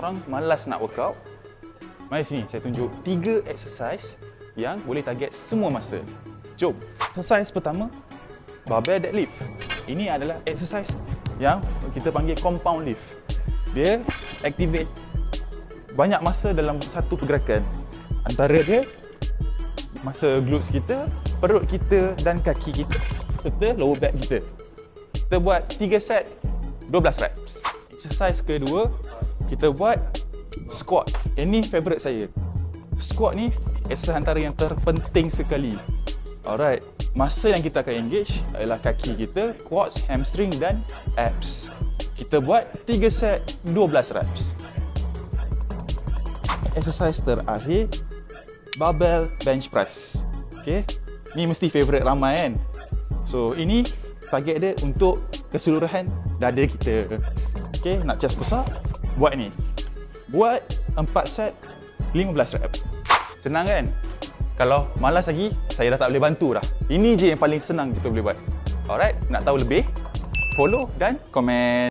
korang malas nak workout, mari sini saya tunjuk 3 exercise yang boleh target semua masa. Jom. Exercise pertama, barbell deadlift. Ini adalah exercise yang kita panggil compound lift. Dia activate banyak masa dalam satu pergerakan. Antara dia masa glutes kita, perut kita dan kaki kita serta lower back kita. Kita buat 3 set 12 reps. Exercise kedua, kita buat squat. Ini favorite saya. Squat ni exercise antara yang terpenting sekali. Alright, masa yang kita akan engage adalah kaki kita, quads, hamstring dan abs. Kita buat 3 set 12 reps. Exercise terakhir, barbell bench press. Okay, ni mesti favorite ramai kan. So ini target dia untuk keseluruhan dada kita. Okay, nak chest besar, buat ni. Buat 4 set 15 rep. Senang kan? Kalau malas lagi, saya dah tak boleh bantu dah. Ini je yang paling senang kita boleh buat. Alright, nak tahu lebih? Follow dan komen.